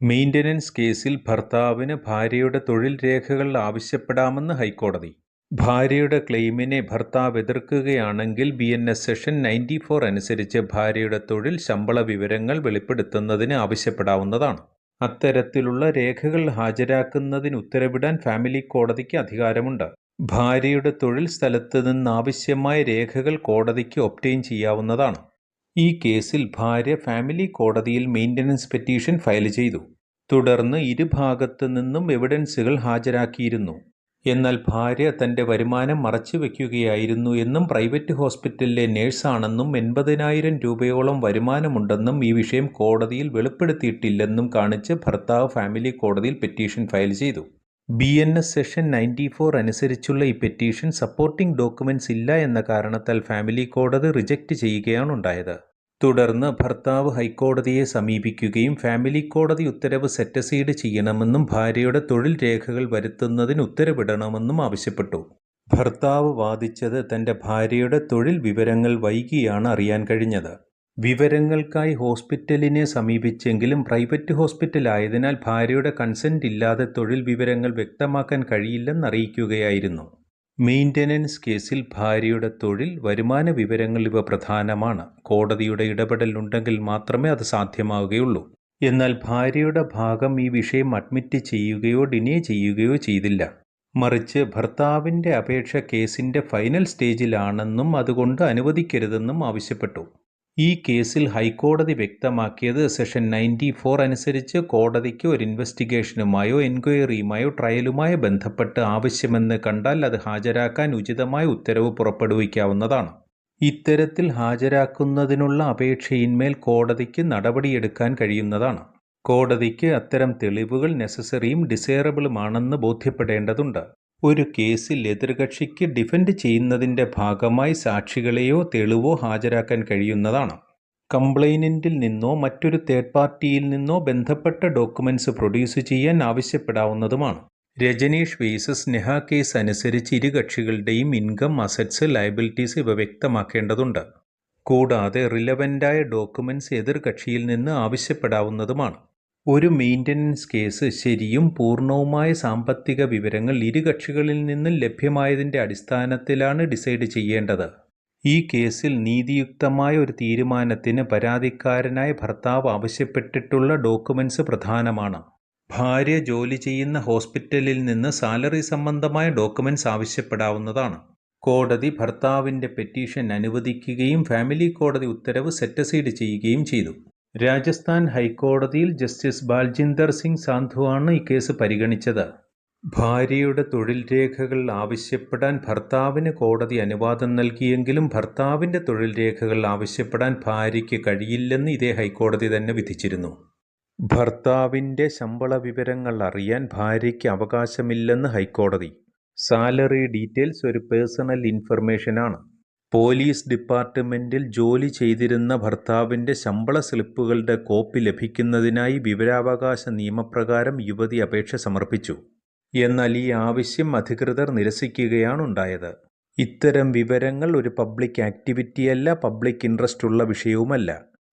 Maintenance കേസിൽ ഭർത്താവിന് ഭാര്യയുടെ തൊഴിൽ രേഖകൾ ആവശ്യപ്പെടാമെന്ന് ഹൈക്കോടതി. ഭാര്യയുടെ ക്ലെയിമിനെ ഭർത്താവ് എതിർക്കുകയാണെങ്കിൽ BNS സെഷൻ 94 അനുസരിച്ച് ഭാര്യയുടെ തൊഴിൽ ശമ്പള വിവരങ്ങൾ വെളിപ്പെടുത്തുന്നതിന് ആവശ്യപ്പെടാവുന്നതാണ്. അത്തരത്തിലുള്ള രേഖകൾ ഹാജരാക്കുന്നതിന് ഉത്തരവിടാൻ ഫാമിലി കോടതിക്ക് അധികാരമുണ്ട്. ഭാര്യയുടെ തൊഴിൽ സ്ഥലത്ത് നിന്നാവശ്യമായ രേഖകൾ കോടതിക്ക് ഒബ്റ്റെയിൻ ചെയ്യാവുന്നതാണ്. ഈ കേസിൽ ഭാര്യ ഫാമിലി കോടതിയിൽ മെയിന്റനൻസ് പെറ്റീഷൻ ഫയൽ ചെയ്തു. തുടർന്ന് ഇരുഭാഗത്തു നിന്നും എവിഡൻസുകൾ ഹാജരാക്കിയിരുന്നു. എന്നാൽ ഭാര്യ തന്റെ വരുമാനം മറച്ചുവെക്കുകയായിരുന്നു എന്നും പ്രൈവറ്റ് ഹോസ്പിറ്റലിലെ നേഴ്സാണെന്നും 80,000 രൂപയോളം വരുമാനമുണ്ടെന്നും ഈ വിഷയം കോടതിയിൽ വെളിപ്പെടുത്തിയിട്ടില്ലെന്നും കാണിച്ച് ഭർത്താവ് ഫാമിലി കോടതിയിൽ പെറ്റീഷൻ ഫയൽ ചെയ്തു. BNS സെഷൻ 94 അനുസരിച്ചുള്ള ഈ പെറ്റീഷൻ സപ്പോർട്ടിംഗ് ഡോക്യുമെന്റ്സ് ഇല്ല എന്ന കാരണത്താൽ ഫാമിലി കോടതി റിജക്റ്റ് ചെയ്യുകയാണുണ്ടായത്. തുടർന്ന് ഭർത്താവ് ഹൈക്കോടതിയെ സമീപിക്കുകയും ഫാമിലി കോടതി ഉത്തരവ് സെറ്റ് അസൈഡ് ചെയ്യണമെന്നും ഭാര്യയുടെ തൊഴിൽ രേഖകൾ വരുത്തുന്നതിന് ഉത്തരവിടണമെന്നും ആവശ്യപ്പെട്ടു. ഭർത്താവ് വാദിച്ചത് തന്റെ ഭാര്യയുടെ തൊഴിൽ വിവരങ്ങൾ വൈകിയാണ് അറിയാൻ കഴിഞ്ഞത്. വിവരങ്ങൾക്കായി ഹോസ്പിറ്റലിനെ സമീപിച്ചെങ്കിലും പ്രൈവറ്റ് ഹോസ്പിറ്റൽ ആയതിനാൽ ഭാര്യയുടെ കൺസെന്റ് ഇല്ലാതെ തൊഴിൽ വിവരങ്ങൾ വ്യക്തമാക്കാൻ കഴിയില്ലെന്നറിയിക്കുകയായിരുന്നു. മെയിന്റനൻസ് കേസിൽ ഭാര്യയുടെ തൊഴിൽ, വരുമാന വിവരങ്ങൾ ഇവ പ്രധാനമാണ്. കോടതിയുടെ ഇടപെടൽ ഉണ്ടെങ്കിൽ മാത്രമേ അത് സാധ്യമാവുകയുള്ളൂ. എന്നാൽ ഭാര്യയുടെ ഭാഗം ഈ വിഷയം അഡ്മിറ്റ് ചെയ്യുകയോ ഡിനേ ചെയ്യുകയോ ചെയ്തില്ല. മറിച്ച് ഭർത്താവിന്റെ അപേക്ഷ കേസിന്റെ ഫൈനൽ സ്റ്റേജിലാണെന്നും അതുകൊണ്ട് അനുവദിക്കരുതെന്നും ആവശ്യപ്പെട്ടു. ഈ കേസിൽ ഹൈക്കോടതി വ്യക്തമാക്കിയത് സെഷൻ 94 അനുസരിച്ച് കോടതിക്ക് ഒരു ഇൻവെസ്റ്റിഗേഷനുമായോ എൻക്വയറിയുമായോ ട്രയലുമായോ ബന്ധപ്പെട്ട് ആവശ്യമെന്ന് കണ്ടാൽ അത് ഹാജരാക്കാൻ ഉചിതമായ ഉത്തരവ് പുറപ്പെടുവിക്കാവുന്നതാണ്. ഇത്തരത്തിൽ ഹാജരാക്കുന്നതിനുള്ള അപേക്ഷയിന്മേൽ കോടതിക്ക് നടപടിയെടുക്കാൻ കഴിയുന്നതാണ്. കോടതിക്ക് അത്തരം തെളിവുകൾ നെസസറിയും ഡിസൈറബിളുമാണെന്ന് ബോധ്യപ്പെടേണ്ടതുണ്ട്. ഒരു കേസിൽ എതിർകക്ഷിക്ക് ഡിഫെൻഡ് ചെയ്യുന്നതിൻ്റെ ഭാഗമായി സാക്ഷികളെയോ തെളിവോ ഹാജരാക്കാൻ കഴിയുന്നതാണ്. കംപ്ലൈനന്റിൽ നിന്നോ മറ്റൊരു തേർഡ് പാർട്ടിയിൽ നിന്നോ ബന്ധപ്പെട്ട ഡോക്യുമെന്റ്സ് പ്രൊഡ്യൂസ് ചെയ്യാൻ ആവശ്യപ്പെടാവുന്നതുമാണ്. രജനീഷ് വേഴ്സസ് നെഹ കേസ് അനുസരിച്ച് ഇരു കക്ഷികളുടെയും ഇൻകം, അസറ്റ്സ്, ലയബിലിറ്റീസ് ഇവ വ്യക്തമാക്കേണ്ടതുണ്ട്. കൂടാതെ റിലവൻ്റായ ഡോക്യുമെന്റ്സ് എതിർ കക്ഷിയിൽ നിന്ന് ആവശ്യപ്പെടാവുന്നതുമാണ്. ഒരു മെയിന്റനൻസ് കേസ് ശരിയും പൂർണ്ണവുമായ സാമ്പത്തിക വിവരങ്ങൾ ഇരു കക്ഷികളിൽ നിന്നും ലഭ്യമായതിൻ്റെ അടിസ്ഥാനത്തിലാണ് ഡിസൈഡ് ചെയ്യേണ്ടത്. ഈ കേസിൽ നീതിയുക്തമായ ഒരു തീരുമാനത്തിന് പരാതിക്കാരനായ ഭർത്താവ് ആവശ്യപ്പെട്ടിട്ടുള്ള ഡോക്യുമെന്റ്സ് പ്രധാനമാണ്. ഭാര്യ ജോലി ചെയ്യുന്ന ഹോസ്പിറ്റലിൽ നിന്ന് സാലറി സംബന്ധമായ ഡോക്യുമെന്റ്സ് ആവശ്യപ്പെടാവുന്നതാണ്. കോടതി ഭർത്താവിൻ്റെ പെറ്റീഷൻ അനുവദിക്കുകയും ഫാമിലി കോടതി ഉത്തരവ് സെറ്റ് അസൈഡ് ചെയ്യുകയും ചെയ്തു. രാജസ്ഥാൻ ഹൈക്കോടതിയിൽ ജസ്റ്റിസ് ബാൽജിന്ദർ സിംഗ് സാന്ധുവാണ് ഈ കേസ് പരിഗണിച്ചത്. ഭാര്യയുടെ തൊഴിൽ രേഖകൾ ആവശ്യപ്പെടാൻ ഭർത്താവിന് കോടതി അനുവാദം നൽകിയെങ്കിലും ഭർത്താവിൻ്റെ തൊഴിൽ രേഖകൾ ആവശ്യപ്പെടാൻ ഭാര്യയ്ക്ക് കഴിയില്ലെന്ന് ഇതേ ഹൈക്കോടതി തന്നെ വിധിച്ചിരുന്നു. ഭർത്താവിൻ്റെ ശമ്പള വിവരങ്ങൾ അറിയാൻ ഭാര്യയ്ക്ക് അവകാശമില്ലെന്ന് ഹൈക്കോടതി. സാലറി ഡീറ്റെയിൽസ് ഒരു പേഴ്സണൽ ഇൻഫർമേഷനാണ്. പോലീസ് ഡിപ്പാർട്ട്മെന്റിൽ ജോലി ചെയ്തിരുന്ന ഭർത്താവിൻ്റെ ശമ്പള സ്ലിപ്പുകളുടെ കോപ്പി ലഭിക്കുന്നതിനായി വിവരാവകാശ നിയമപ്രകാരം യുവതി അപേക്ഷ സമർപ്പിച്ചു. എന്നാൽ ഈ ആവശ്യം അധികൃതർ നിരസിക്കുകയാണുണ്ടായത്. ഇത്തരം വിവരങ്ങൾ ഒരു പബ്ലിക് ആക്ടിവിറ്റിയല്ല, പബ്ലിക് ഇൻട്രസ്റ്റ് ഉള്ള വിഷയവുമല്ല.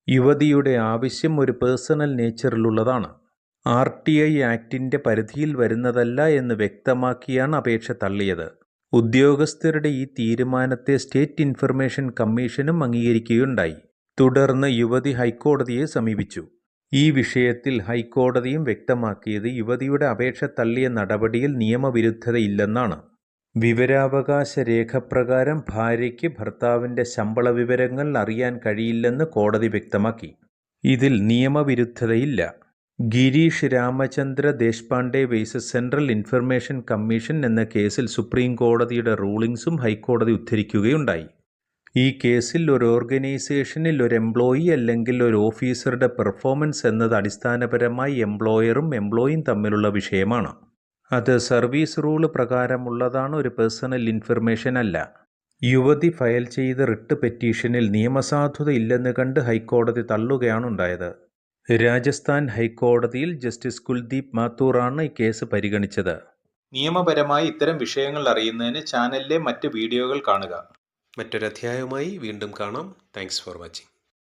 യുവതിയുടെ ആവശ്യം ഒരു പേഴ്സണൽ നേച്ചറിലുള്ളതാണ്. RTI ആക്ടിൻ്റെ പരിധിയിൽ വരുന്നതല്ല എന്ന് വ്യക്തമാക്കിയാണ് അപേക്ഷ തള്ളിയത്. ഉദ്യോഗസ്ഥരുടെ ഈ തീരുമാനത്തെ സ്റ്റേറ്റ് ഇൻഫർമേഷൻ കമ്മീഷനും അംഗീകരിക്കുകയുണ്ടായി. തുടർന്ന് യുവതി ഹൈക്കോടതിയെ സമീപിച്ചു. ഈ വിഷയത്തിൽ ഹൈക്കോടതിയും വ്യക്തമാക്കിയത് യുവതിയുടെ അപേക്ഷ തള്ളിയ നടപടിയിൽ നിയമവിരുദ്ധതയില്ലെന്നാണ്. വിവരാവകാശ രേഖപ്രകാരം ഭാര്യയ്ക്ക് ഭർത്താവിൻ്റെ ശമ്പള വിവരങ്ങൾ അറിയാൻ കഴിയില്ലെന്ന് കോടതി വ്യക്തമാക്കി. ഇതിൽ നിയമവിരുദ്ധതയില്ല. Girish Ramachandra Deshpande versus central information commission എന്ന കേസിൽ സുപ്രീം കോടതിയുടെ റൂളിംഗ്സും ഹൈക്കോടതി ഉദ്ധരിക്കുകയുണ്ടായി. ഈ കേസിൽ ഒരു ഓർഗനൈസേഷനിൽ ഒരു എംപ്ലോയി അല്ലെങ്കിൽ ഒരു ഓഫീസറുടെ പെർഫോമൻസ് എന്നത് അടിസ്ഥാനപരമായി എംപ്ലോയറും എംപ്ലോയിയും തമ്മിലുള്ള വിഷയമാണ്. അത് സർവീസ് റൂള് പ്രകാരമുള്ളതാണ്, ഒരു പേഴ്സണൽ ഇൻഫർമേഷൻ അല്ല. യുവതി ഫയൽ ചെയ്ത റിട്ട് പെറ്റീഷനിൽ നിയമസാധുത ഇല്ലെന്ന് കണ്ട് ഹൈക്കോടതി തള്ളുകയാണുണ്ടായത്. രാജസ്ഥാൻ ഹൈക്കോടതിയിൽ ജസ്റ്റിസ് കുൽദീപ് മാത്തൂറാണ് ഈ കേസ് പരിഗണിച്ചത്. നിയമപരമായി ഇത്തരം വിഷയങ്ങൾ അറിയുന്നതിന് ചാനലിലെ മറ്റ് വീഡിയോകൾ കാണുക. മറ്റൊരധ്യായവുമായി വീണ്ടും കാണാം. Thanks for watching.